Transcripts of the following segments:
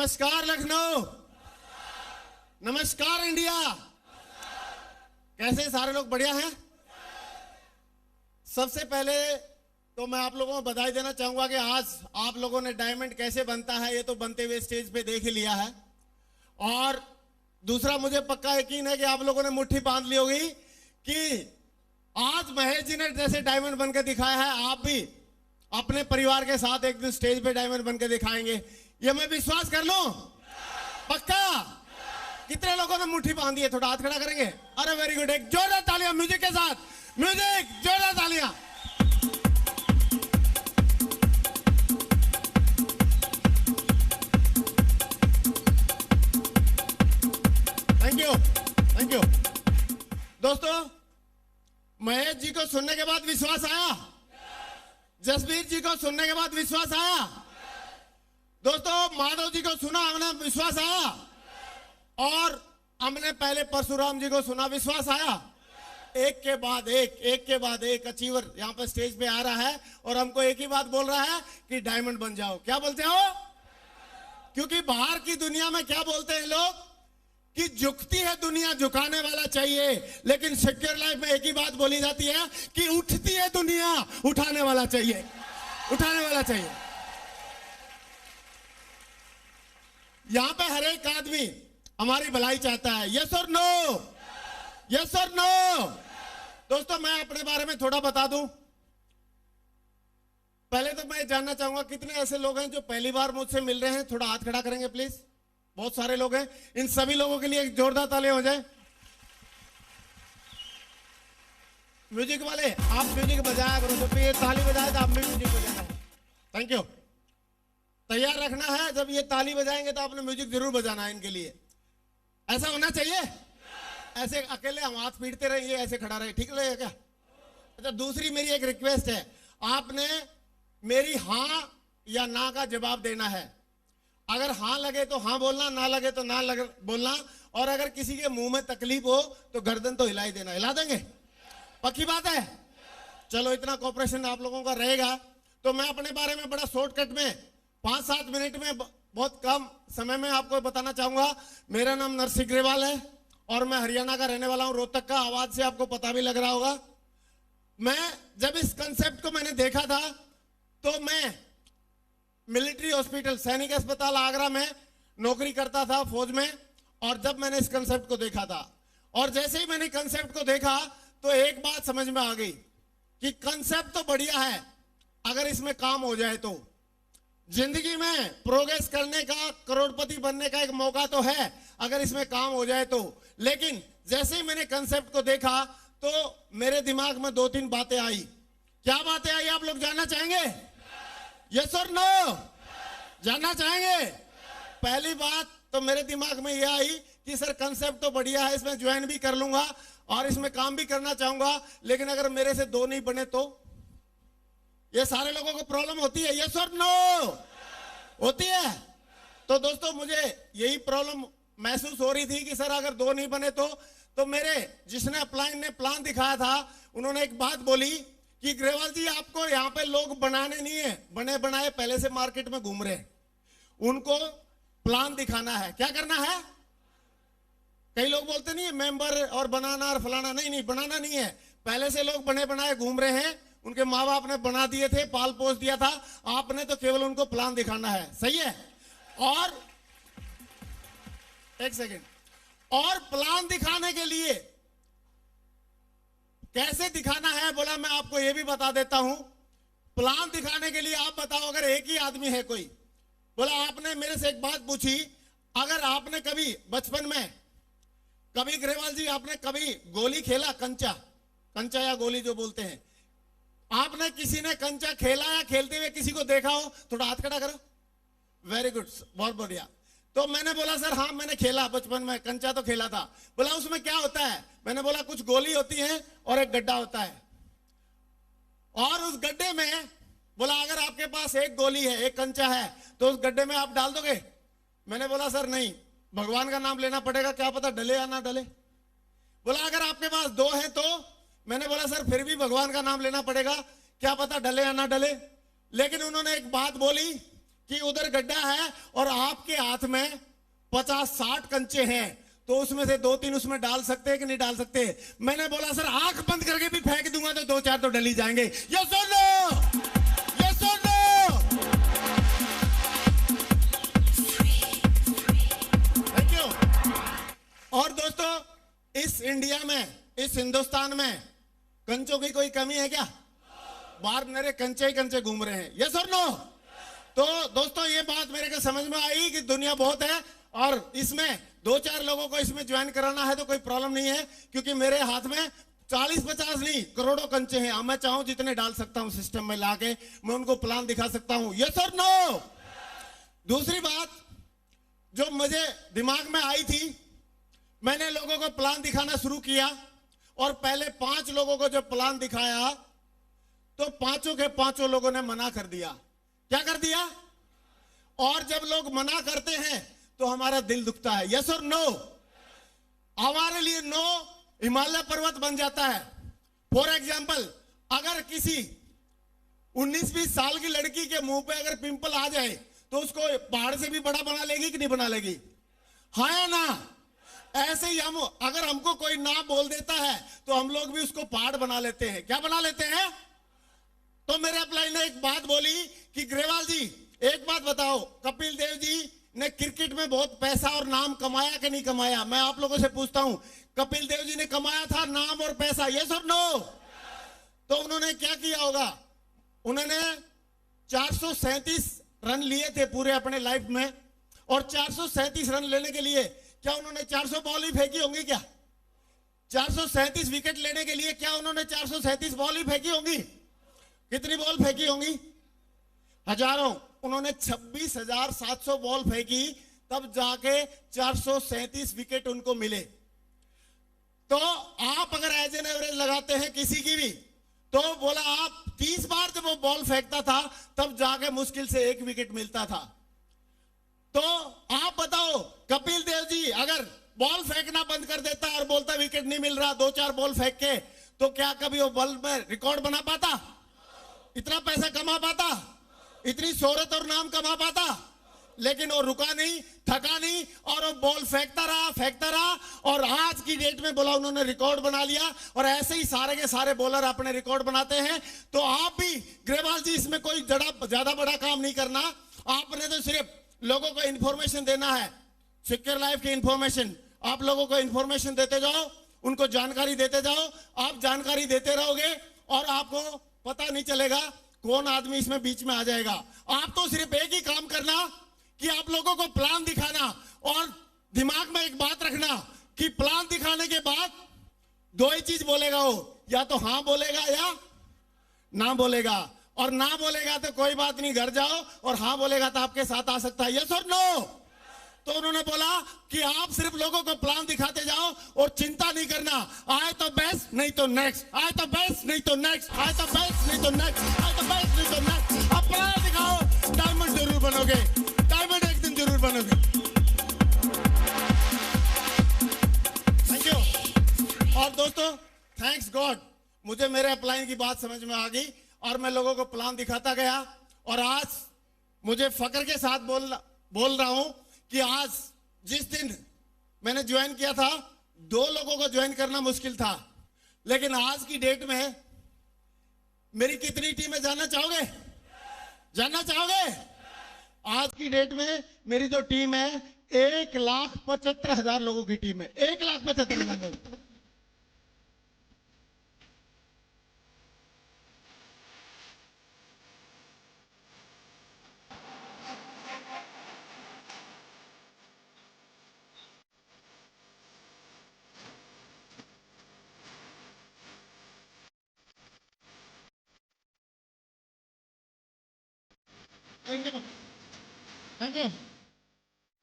नमस्कार लखनऊ, नमस्कार इंडिया। कैसे सारे लोग बढ़िया हैं? सबसे पहले तो मैं आप लोगों को बधाई देना चाहूंगा कि आज आप लोगों ने डायमंड कैसे बनता है ये तो बनते हुए स्टेज पे देख ही लिया है। और दूसरा, मुझे पक्का यकीन है कि आप लोगों ने मुट्ठी बांध ली होगी कि आज महेश जी ने जैसे डायमंड बनकर दिखाया है, आप भी अपने परिवार के साथ एक दिन स्टेज पे डायमंड बनकर दिखाएंगे। ये मैं विश्वास कर लूं? पक्का? कितने लोगों ने मुट्ठी बांधी है? थोड़ा हाथ खड़ा करेंगे। अरे वेरी गुड, एक जोरदार तालियां म्यूजिक के साथ। म्यूजिक, जोरदार तालियां। Thank you, thank you. दोस्तों, महेश जी को सुनने के बाद विश्वास आया? जसबीर जी को सुनने के बाद विश्वास आया? दोस्तों, माधव जी को सुना, हमने विश्वास आया? और हमने पहले परशुराम जी को सुना, विश्वास आया? एक के बाद एक, एक के बाद एक अचीवर यहां पर स्टेज पे आ रहा है और हमको एक ही बात बोल रहा है कि डायमंड बन जाओ। क्या बोलते हो? क्योंकि बाहर की दुनिया में क्या बोलते हैं लोग कि झुकती है दुनिया, झुकाने वाला चाहिए, लेकिन सिक्योर लाइफ में एक ही बात बोली जाती है कि उठती है दुनिया, उठाने वाला चाहिए, उठाने वाला चाहिए। यहां पे हर एक आदमी हमारी भलाई चाहता है। यस और नो? यस और नो? दोस्तों, मैं अपने बारे में थोड़ा बता दूं। पहले तो मैं जानना चाहूंगा कितने ऐसे लोग हैं जो पहली बार मुझसे मिल रहे हैं। थोड़ा हाथ खड़ा करेंगे प्लीज। बहुत सारे लोग हैं। इन सभी लोगों के लिए एक जोरदार तालियां हो जाए। म्यूजिक वाले, आप म्यूजिक बजाया करो। जब ये ताली बजाए तो आप भी म्यूजिक बजाना। Thank you. तैयार रखना है, जब ये ताली बजाएंगे तो आपने म्यूजिक जरूर बजाना है इनके लिए। ऐसा होना चाहिए। ऐसे अकेले हम हाथ पीटते रहेंगे, ऐसे खड़ा रहे, ठीक लगेगा क्या? अच्छा, दूसरी मेरी एक रिक्वेस्ट है, आपने मेरी हां या ना का जवाब देना है। अगर हां लगे तो हां बोलना, ना लगे तो ना लगे बोलना। और अगर किसी के मुंह में तकलीफ हो तो गर्दन तो हिला ही देना। हिला देंगे? पक्की बात है? चलो, इतना कोऑपरेशन आप लोगों का रहेगा। तो मैं अपने बारे में बड़ा शॉर्टकट में 5-7 मिनट में, बहुत कम समय में आपको बताना चाहूंगा। मेरा नाम नरसिंह ग्रेवाल है और मैं हरियाणा का रहने वाला हूं, रोहतक का। आवाज से आपको पता भी लग रहा होगा। मैं जब इस कंसेप्ट को मैंने देखा था तो मैं मिलिट्री हॉस्पिटल, सैनिक अस्पताल आगरा में नौकरी करता था, फौज में। और जब मैंने इस कंसेप्ट को देखा था और जैसे ही मैंने कंसेप्ट को देखा तो एक बात समझ में आ गई कि कंसेप्ट तो बढ़िया है, अगर इसमें काम हो जाए तो जिंदगी में प्रोग्रेस करने का, करोड़पति बनने का एक मौका तो है, अगर इसमें काम हो जाए तो। लेकिन जैसे ही मैंने कंसेप्ट को देखा तो मेरे दिमाग में 2-3 बातें आई। क्या बातें आई आप लोग जानना चाहेंगे? यस और नो? जानना चाहेंगे? पहली बात तो मेरे दिमाग में यह आई कि सर कंसेप्ट तो बढ़िया है, इसमें ज्वाइन भी कर लूंगा और इसमें काम भी करना चाहूंगा, लेकिन अगर मेरे से 2 नहीं बने तो? ये सारे लोगों को प्रॉब्लम होती है। यस और नो? होती है। तो दोस्तों, मुझे यही प्रॉब्लम महसूस हो रही थी कि सर अगर 2 नहीं बने तो मेरे जिसने अपलाइन ने प्लान दिखाया था, उन्होंने एक बात बोली कि ग्रेवाल जी, आपको यहाँ पे लोग बनाने नहीं है, बने बनाए पहले से मार्केट में घूम रहे हैं, उनको प्लान दिखाना है। क्या करना है? कई लोग बोलते नहीं है मेंबर और बनाना और फलाना। नहीं नहीं, बनाना नहीं है। पहले से लोग बने बनाए घूम रहे हैं, उनके माँ बाप ने बना दिए थे, पाल पोस दिया था, आपने तो केवल उनको प्लान दिखाना है। सही है? और एक सेकेंड, और प्लान दिखाने के लिए कैसे दिखाना है बोला, मैं आपको यह भी बता देता हूं। प्लान दिखाने के लिए आप बताओ, अगर एक ही आदमी है कोई, बोला आपने मेरे से एक बात पूछी, अगर आपने कभी बचपन में कभी, ग्रेवाल जी आपने कभी गोली खेला? कंचा, कंचा या गोली जो बोलते हैं, आपने किसी ने कंचा खेला या खेलते हुए किसी को देखा हो? थोड़ा हाथ खड़ा करो। वेरी गुड, बहुत बढ़िया। तो मैंने बोला सर हाँ, मैंने खेला बचपन में, कंचा तो खेला था। बोला उसमें क्या होता है? मैंने बोला कुछ गोली होती है और एक गड्ढा होता है, और उस गड्ढे में, बोला अगर आपके पास एक गोली है, एक कंचा है, तो उस गड्ढे में आप डाल दोगे? मैंने बोला सर नहीं, भगवान का नाम लेना पड़ेगा, क्या पता डले या ना डले। बोला अगर आपके पास 2 है तो? मैंने बोला सर फिर भी भगवान का नाम लेना पड़ेगा, क्या पता डले या ना डले। लेकिन उन्होंने एक बात बोली कि उधर गड्ढा है और आपके हाथ में 50-60 कंचे हैं, तो उसमें से 2-3 उसमें डाल सकते हैं कि नहीं डाल सकते? मैंने बोला सर आंख बंद करके भी फेंक दूंगा तो 2-4 तो डल ही जाएंगे। यस और नो? यस और नो? Thank you. और दोस्तों, इस इंडिया में, इस हिंदुस्तान में कंचों की कोई कमी है क्या? बाहर मेरे कंचे ही कंचे घूम रहे हैं। यस और नो? तो दोस्तों, ये बात मेरे को समझ में आई कि दुनिया बहुत है और इसमें 2-4 लोगों को इसमें ज्वाइन कराना है तो कोई प्रॉब्लम नहीं है, क्योंकि मेरे हाथ में 40-50 नहीं करोड़ों कंचे हैं। मैं चाहूं जितने डाल सकता हूं सिस्टम में लाके, मैं उनको प्लान दिखा सकता हूं। यस और नो? दूसरी बात जो मुझे दिमाग में आई थी, मैंने लोगों को प्लान दिखाना शुरू किया और पहले 5 लोगों को जब प्लान दिखाया तो 5 के 5 लोगों ने मना कर दिया। क्या कर दिया? और जब लोग मना करते हैं तो हमारा दिल दुखता है। यस और नो? हमारे लिए नो हिमालय पर्वत बन जाता है। फॉर एग्जाम्पल, अगर किसी 19-20 साल की लड़की के मुंह पे अगर पिंपल आ जाए तो उसको पहाड़ से भी बड़ा बना लेगी कि नहीं बना लेगी? हाँ या ना? ऐसे ही हम, अगर हमको कोई ना बोल देता है तो हम लोग भी उसको पहाड़ बना लेते हैं। क्या बना लेते हैं? तो मेरे अपलाइन ने एक बात बोली कि ग्रेवाल जी एक बात बताओ, कपिल देव जी ने क्रिकेट में बहुत पैसा और नाम कमाया कि नहीं कमाया? मैं आप लोगों से पूछता हूं, कपिल देव जी ने कमाया था नाम और पैसा? यस और नो? तो उन्होंने क्या किया होगा? उन्होंने 437 रन लिए थे पूरे अपने लाइफ में, और 437 रन लेने के लिए क्या उन्होंने 400 बॉल ही फेंकी होंगी? क्या 437 विकेट लेने के लिए क्या उन्होंने 437 बॉल ही फेंकी होंगी? कितनी बॉल फेंकी होंगी? हजारों। उन्होंने 26,700 बॉल फेंकी, तब जाके 437 विकेट उनको मिले। तो आप अगर एज एन एवरेज लगाते हैं किसी की भी, तो बोला आप 30 बार जब वो बॉल फेंकता था तब जाके मुश्किल से 1 विकेट मिलता था। तो आप बताओ, कपिल देव जी अगर बॉल फेंकना बंद कर देता और बोलता विकेट नहीं मिल रहा 2-4 बॉल फेंक के, तो क्या कभी वो बॉल में रिकॉर्ड बना पाता? इतना पैसा कमा पाता? इतनी शोहरत और नाम कमा पाता? लेकिन वो रुका नहीं, थका नहीं, और वो बॉल फेंकता रहा, और आज की डेट में बोला उन्होंने रिकॉर्ड बना लिया। और ऐसे ही सारे के सारे बॉलर अपने रिकॉर्ड बनाते हैं। तो आप भी ग्रेवाल जी इसमें कोई ज्यादा बड़ा काम नहीं करना, आपने तो सिर्फ लोगों को इंफॉर्मेशन देना है, सिक्योर लाइफ की इंफॉर्मेशन। आप लोगों को इंफॉर्मेशन देते जाओ, उनको जानकारी देते जाओ। आप जानकारी देते रहोगे और आपको पता नहीं चलेगा कौन आदमी इसमें बीच में आ जाएगा। आप तो सिर्फ एक ही काम करना कि आप लोगों को प्लान दिखाना, और दिमाग में एक बात रखना कि प्लान दिखाने के बाद 2 ही चीज बोलेगा वो, या तो हाँ बोलेगा या ना बोलेगा। और ना बोलेगा तो कोई बात नहीं, घर जाओ, और हाँ बोलेगा तो आपके साथ आ सकता है। यस और नो? तो उन्होंने बोला कि आप सिर्फ लोगों को प्लान दिखाते जाओ और चिंता नहीं करना, आए तो बेस्ट नहीं तो नेक्स्ट, आए तो बेस्ट नहीं तो नेक्स्ट, आए तो बेस्ट नहीं तो नेक्स्ट, आए तो बेस्ट नहीं तो नेक्स्ट। अब प्लान दिखाओ, डायमंड जरूर बनोगे, डायमंड एक दिन जरूर बनोगे। Thank you. और दोस्तों, थैंक्स गॉड, मुझे मेरे अपलाइन की बात समझ में आ गई और मैं लोगों को प्लान दिखाता गया। और आज मुझे फक्र के साथ बोल रहा हूं कि आज जिस दिन मैंने ज्वाइन किया था 2 लोगों को ज्वाइन करना मुश्किल था, लेकिन आज की डेट में मेरी कितनी टीम है जानना चाहोगे? जानना चाहोगे? आज की डेट में मेरी जो टीम है 1,75,000 लोगों की टीम है। 1,75,000 लोग।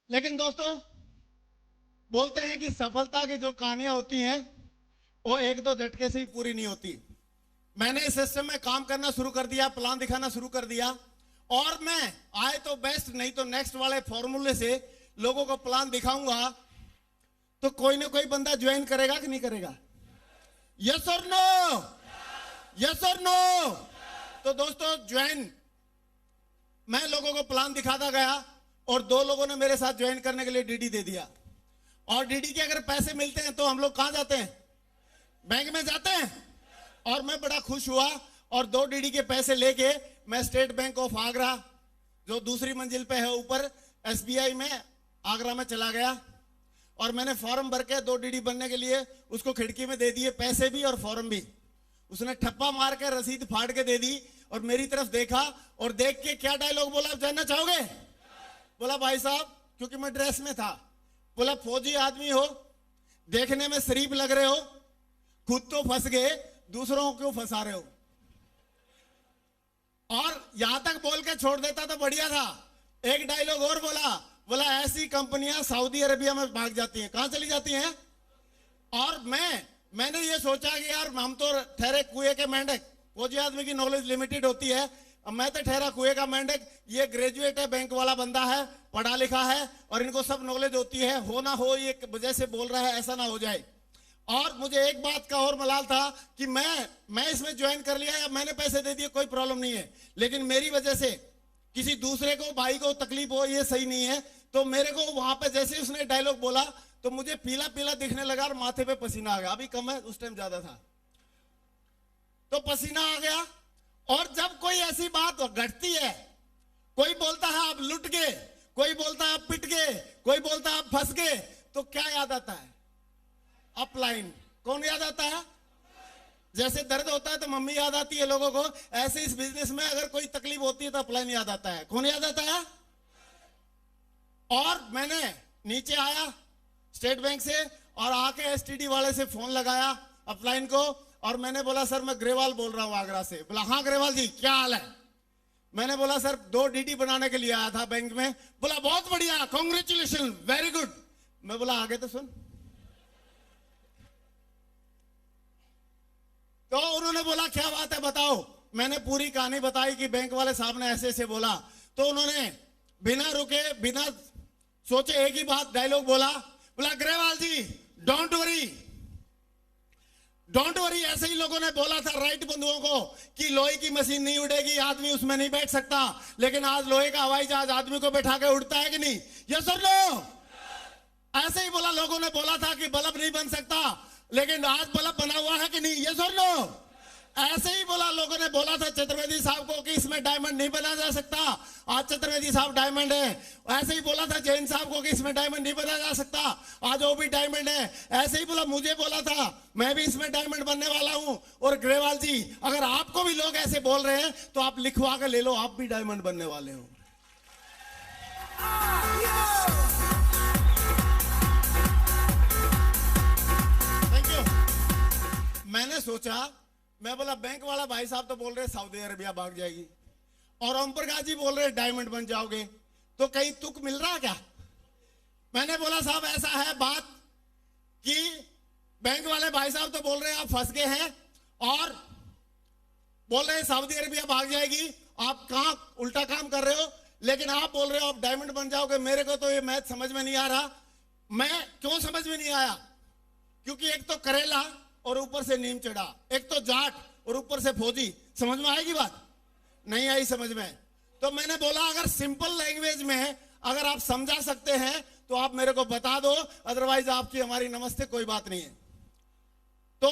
लेकिन दोस्तों, बोलते हैं कि सफलता की जो कहानियां होती हैं वो 1-2 झटके से ही पूरी नहीं होती। मैंने इस सिस्टम में काम करना शुरू कर दिया, प्लान दिखाना शुरू कर दिया, और मैं आए तो बेस्ट नहीं तो नेक्स्ट वाले फॉर्मूले से लोगों को प्लान दिखाऊंगा, तो कोई ना कोई बंदा ज्वाइन करेगा कि नहीं करेगा? यस और नो? यस और नो? तो दोस्तों, ज्वाइन मैं लोगों को प्लान दिखाता गया और 2 लोगों ने मेरे साथ ज्वाइन करने के लिए डीडी दे दिया। और डीडी के अगर पैसे मिलते हैं तो हम लोग कहां जाते हैं? बैंक में जाते हैं। और मैं बड़ा खुश हुआ और 2 डीडी के पैसे लेके मैं स्टेट बैंक ऑफ आगरा, जो दूसरी मंजिल पे है ऊपर एसबीआई में, आगरा में चला गया और मैंने फॉर्म भर के 2 डीडी बनने के लिए उसको खिड़की में दे दिए, पैसे भी और फॉर्म भी। उसने ठप्पा मार के रसीद फाड़ के दे दी और मेरी तरफ देखा और देख के क्या डायलॉग बोला, आप जानना चाहोगे? बोला भाई साहब, क्योंकि मैं ड्रेस में था, बोला फौजी आदमी हो, देखने में शरीफ लग रहे हो, खुद तो फंस गए, दूसरों को क्यों फंसा रहे हो? और यहां तक बोल के छोड़ देता तो बढ़िया था। एक डायलॉग और बोला, बोला ऐसी कंपनियां सऊदी अरेबिया में भाग जाती हैं। कहां चली जाती हैं? और मैंने ये सोचा कि यार हम तो ठहरे कुएं के मेंढक, फौजी आदमी की नॉलेज लिमिटेड होती है, मैं तो ठहरा कुएं का मेंढक, ये ग्रेजुएट है, बैंक वाला बंदा है, पढ़ा लिखा है और इनको सब नॉलेज होती है, हो ना हो ये वजह से बोल रहा है, ऐसा ना हो जाए। और मुझे एक बात का और मलाल था कि मैं इसमें ज्वाइन कर लिया, या मैंने पैसे दे दिए, कोई प्रॉब्लम नहीं है, लेकिन मेरी वजह से किसी दूसरे को, भाई को तकलीफ हो, ये सही नहीं है। तो मेरे को वहां पे जैसे उसने डायलॉग बोला तो मुझे पीला पीला दिखने लगा और माथे पे पसीना आ गया। अभी कम है, उस टाइम ज्यादा था, तो पसीना आ गया। और जब कोई ऐसी बात घटती है, कोई बोलता है आप लुट गए, कोई बोलता है आप पिट गए, कोई बोलता है आप फंस गए, तो क्या याद आता है? अपलाइन। कौन याद आता है? जैसे दर्द होता है तो मम्मी याद आती है लोगों को, ऐसे इस बिजनेस में अगर कोई तकलीफ होती है तो अपलाइन याद आता है। कौन याद आता है? और मैंने नीचे आया स्टेट बैंक से और आके एसटीडी वाले से फोन लगाया अपलाइन को, और मैंने बोला सर मैं ग्रेवाल बोल रहा हूं आगरा से। बोला हाँ ग्रेवाल जी, क्या हाल है? मैंने बोला सर 2 डीडी बनाने के लिए आया था बैंक में। बोला बहुत बढ़िया, कांग्रेचुलेशन, वेरी गुड। मैं बोला आगे तो सुन। तो उन्होंने बोला क्या बात है बताओ। मैंने पूरी कहानी बताई कि बैंक वाले साहब ने ऐसे ऐसे बोला। तो उन्होंने बिना रुके बिना सोचे एक ही बात डायलॉग बोला, बोला ग्रेवाल जी डोंट वरी, डोंट वरी। ऐसे ही लोगों ने बोला था राइट बंधुओं को कि लोहे की मशीन नहीं उड़ेगी, आदमी उसमें नहीं बैठ सकता, लेकिन आज लोहे का हवाई जहाज आदमी को बैठा के उड़ता है कि नहीं? यस और नो? ऐसे ही बोला, लोगों ने बोला था कि बल्ब नहीं बन सकता, लेकिन आज बल्ब बना हुआ है कि नहीं? यस और नो? ऐसे ही बोला, लोगों ने बोला था चतुर्वेदी साहब को कि इसमें डायमंड नहीं बना जा सकता, आज चतुर्वेदी साहब डायमंड है। ऐसे ही बोला था जैन साहब को कि इसमें डायमंड नहीं बना जा सकता, आज वो भी डायमंड है। ऐसे ही बोला, मुझे बोला था मैं भी इसमें डायमंड बनने वाला हूं। और ग्रेवाल जी अगर आपको भी लोग ऐसे बोल रहे हैं तो आप लिखवा के ले लो, आप भी डायमंड बनने वाले हो। Thank you. मैंने सोचा, मैं बोला बैंक वाला भाई साहब तो बोल रहे सऊदी अरेबिया भाग जाएगी, और ओम प्रकाश जी बोल रहे डायमंड बन जाओगे, तो कहीं तुक मिल रहा क्या? मैंने बोला साहब ऐसा है बात कि बैंक वाले भाई साहब तो बोल रहे हैं आप फंस गए हैं, और बोल रहे हैं सऊदी अरेबिया भाग जाएगी, आप कहां उल्टा काम कर रहे हो, लेकिन आप बोल रहे हो आप डायमंड बन जाओगे। मेरे को तो ये मैथ समझ में नहीं आ रहा। मैं क्यों समझ में नहीं आया? क्योंकि एक तो करेला और ऊपर से नीम चढ़ा, एक तो जाट और ऊपर से फौजी। समझ में आएगी बात? नहीं आई समझ में। तो मैंने बोला अगर सिंपल लैंग्वेज में अगर आप समझा सकते हैं तो आप मेरे को बता दो, अदरवाइज आपकी हमारी नमस्ते, कोई बात नहीं है। तो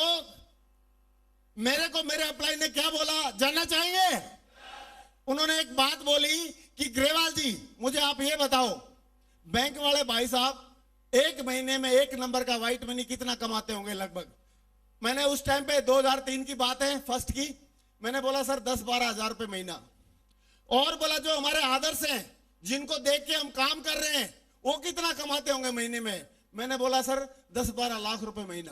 मेरे को मेरे अपलाइन ने क्या बोला जानना चाहेंगे? उन्होंने एक बात बोली कि ग्रेवाल जी मुझे आप ये बताओ, बैंक वाले भाई साहब 1 महीने में 1 नंबर का व्हाइट मनी कितना कमाते होंगे लगभग? मैंने उस टाइम पे 2003 की बात है, फर्स्ट की। मैंने बोला सर 10-12 हजार रुपए महीना। और बोला जो हमारे आदर्श हैं जिनको देख के हम काम कर रहे हैं वो कितना कमाते होंगे महीने में? मैंने बोला सर 10-12 लाख रुपए महीना।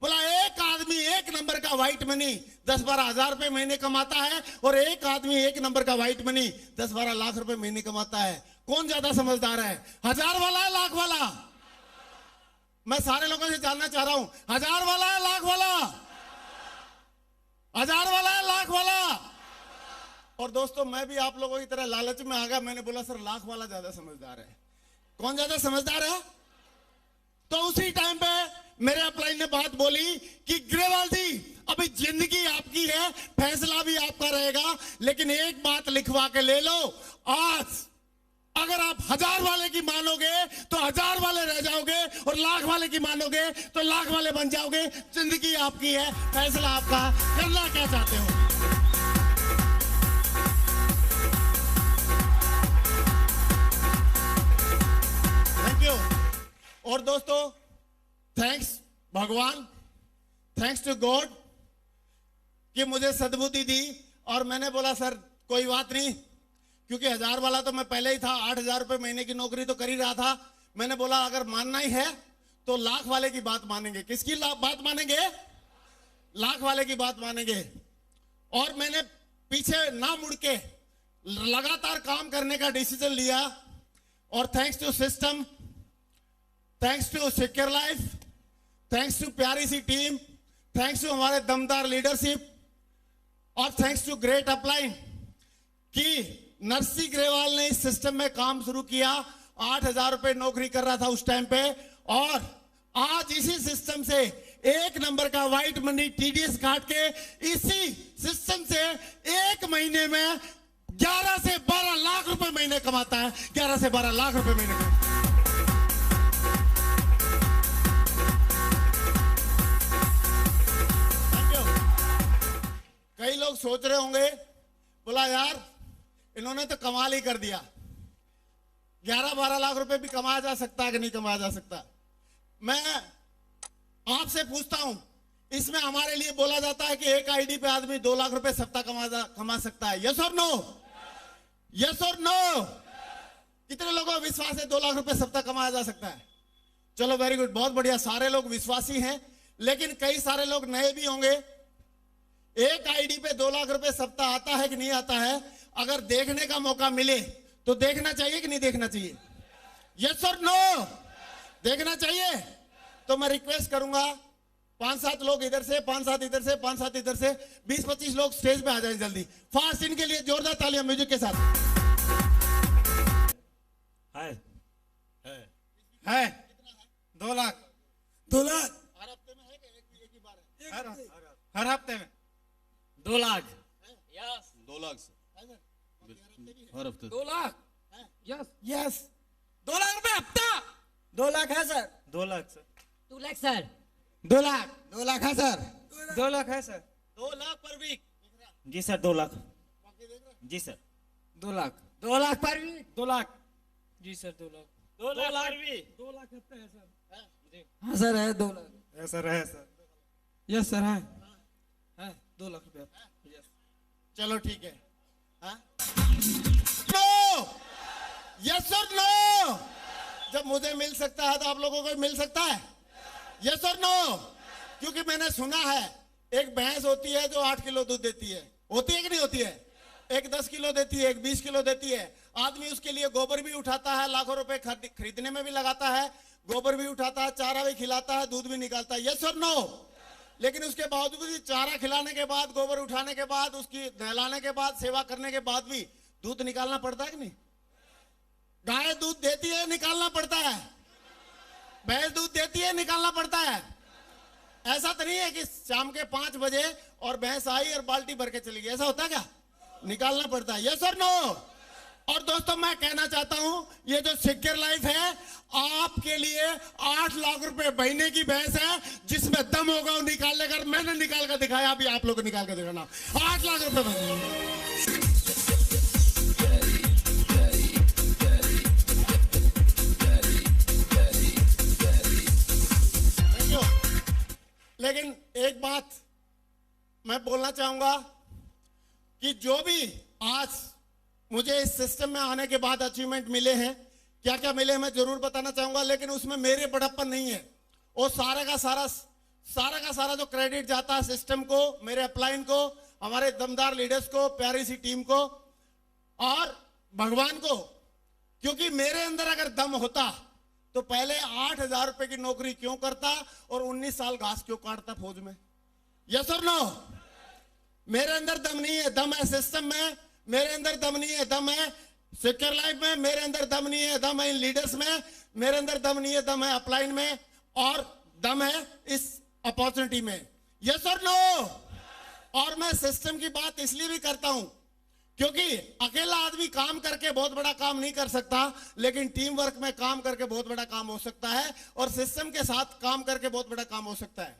बोला एक आदमी 1 नंबर का व्हाइट मनी 10-12 हजार रुपए महीने कमाता है, और एक आदमी 1 नंबर का व्हाइट मनी 10-12 लाख रुपए महीने कमाता है। कौन ज्यादा समझदार है, हजार वाला है लाख वाला? मैं सारे लोगों से जानना चाह रहा हूं, हजार वाला है लाख वाला? हजार वाला है लाख वाला? और दोस्तों मैं भी आप लोगों की तरह लालच में आ गया, मैंने बोला सर लाख वाला ज्यादा समझदार है। कौन ज्यादा समझदार है? तो उसी टाइम पे मेरे अपलाइन ने बात बोली कि ग्रेवाल जी अभी जिंदगी आपकी है, फैसला भी आपका रहेगा, लेकिन एक बात लिखवा के ले लो, आज अगर आप 1000 वाले की मानोगे तो 1000 वाले रह जाओगे, और लाख वाले की मानोगे तो लाख वाले बन जाओगे। जिंदगी आपकी है, फैसला आपका, करना क्या चाहते हो। Thank you. और दोस्तों, थैंक्स भगवान, थैंक्स टू गॉड कि मुझे सद्बुद्धि दी। और मैंने बोला सर कोई बात नहीं, क्योंकि 1000 वाला तो मैं पहले ही था, 8000 रुपए महीने की नौकरी तो कर ही रहा था। मैंने बोला अगर मानना ही है तो लाख वाले की बात मानेंगे। किसकी बात मानेंगे? लाख वाले की बात मानेंगे। और मैंने पीछे ना मुड़ के लगातार काम करने का डिसीजन लिया। और thanks to system, thanks to secure life, thanks to प्यारी सी टीम, थैंक्स टू हमारे दमदार लीडरशिप, और थैंक्स टू ग्रेट अपलाइन कि नरसी ग्रेवाल ने इस सिस्टम में काम शुरू किया। 8000 रुपए नौकरी कर रहा था उस टाइम पे, और आज इसी सिस्टम से 1 नंबर का व्हाइट मनी टीडीएस काट के इसी सिस्टम से 1 महीने में 11 से 12 लाख रुपए महीने कमाता है। 11 से 12 लाख रुपए महीने का। कई लोग सोच रहे होंगे, बोला यार इन्होंने तो कमाल ही कर दिया, 11-12 लाख रुपए भी कमाया जा सकता है कि नहीं कमाया जा सकता। मैं आपसे पूछता हूं, इसमें हमारे लिए बोला जाता है कि एक आईडी पे आदमी 2 लाख रुपए सप्ताह कमा सकता है। यस और नो? यस और नो? कितने लोगों का विश्वास है 2 लाख रुपए सप्ताह कमाया जा सकता है? चलो वेरी गुड, बहुत बढ़िया, सारे लोग विश्वासी हैं। लेकिन कई सारे लोग नए भी होंगे। एक आईडी पे 2 लाख रुपए सप्ताह आता है कि नहीं आता है? अगर देखने का मौका मिले तो देखना चाहिए कि नहीं देखना चाहिए? यस और नो? देखना चाहिए। तो मैं रिक्वेस्ट करूंगा 5-7 लोग इधर से, 5-7 इधर से, 5-7 इधर से, 20-25 लोग स्टेज पे आ जाए जल्दी फास्ट। इनके लिए जोरदार तालियां म्यूजिक के साथ। है 2 लाख 2 लाख हर हफ्ते में है कि एक ही बार है? हर हफ्ते में 2 लाख। यस 2 लाख हर हफ्ते 2 लाख। यस यस 2 लाख रुपए हफ्ता। 2 लाख है sir. 2 lakh sir. 2 lakh sir. 2 lakh 2 lakh है सर। 2 लाख है सर। 2 lakh per week. जी सर 2 लाख। जी sir 2 lakh. 2 lakh per week. 2 lakh. जी सर 2 लाख। 2 लाख भी 2 लाख हफ्ता है सर। हाँ सर है 2 लाख। है सर, है सर। यस सर है 2 लाख रुपए। यस चलो ठीक है। नो, यस और नो? जब मुझे मिल सकता है तो आप लोगों को मिल सकता है? यस और नो? क्योंकि मैंने सुना है एक भैंस होती है जो 8 किलो दूध देती है। होती है कि नहीं होती है? एक 10 किलो देती है, एक 20 किलो देती है। आदमी उसके लिए गोबर भी उठाता है, लाखों रुपए खरीदने में भी लगाता है, गोबर भी उठाता है, चारा भी खिलाता है, दूध भी निकालता है। यस और नो? लेकिन उसके बावजूद भी चारा खिलाने के बाद, गोबर उठाने के बाद, उसकी नहलाने के बाद, सेवा करने के बाद भी दूध निकालना पड़ता है कि नहीं? गाय दूध देती है, निकालना पड़ता है। भैंस दूध देती है, निकालना पड़ता है। ऐसा तो नहीं है कि शाम के 5 बजे और भैंस आई और बाल्टी भर के चली गई, ऐसा होता है क्या? निकालना पड़ता है। यस और नो? और दोस्तों मैं कहना चाहता हूं, ये जो सिक्योर लाइफ है आपके लिए 8 लाख रुपए महीने की भैंस है, जिसमें दम होगा वो निकाल लेकर। मैंने निकाल कर दिखाया, अभी आप लोग को निकाल कर दिखाना। 8 लाख रुपए महीने। लेकिन एक बात मैं बोलना चाहूंगा कि जो भी आज मुझे इस सिस्टम में आने के बाद अचीवमेंट मिले हैं, क्या क्या मिले हैं मैं जरूर बताना चाहूंगा, लेकिन उसमें मेरे बड़प्पन नहीं है। वो सारा का सारा जो क्रेडिट जाता है सिस्टम को, मेरे अपलाइन को, हमारे दमदार लीडर्स को, प्यारी सी टीम को और भगवान को। क्योंकि मेरे अंदर अगर दम होता तो पहले 8000 रुपए की नौकरी क्यों करता और 19 साल घास क्यों काटता फौज में? यस और नो? मेरे अंदर दम नहीं है, दम है सिस्टम में। मेरे अंदर दम नहीं है, दम है सिक्योर लाइफ में। मेरे अंदर दम नहीं है, दम है इन लीडर्स में। मेरे अंदर दम नहीं है, दम है अपलाइन में। और दम है इस अपॉर्चुनिटी में? यस और नो? और मैं सिस्टम की बात इसलिए भी करता हूं क्योंकि अकेला आदमी काम करके बहुत बड़ा काम नहीं कर सकता, लेकिन टीम वर्क में काम करके बहुत बड़ा काम हो सकता है, और सिस्टम के साथ काम करके बहुत बड़ा काम हो सकता है।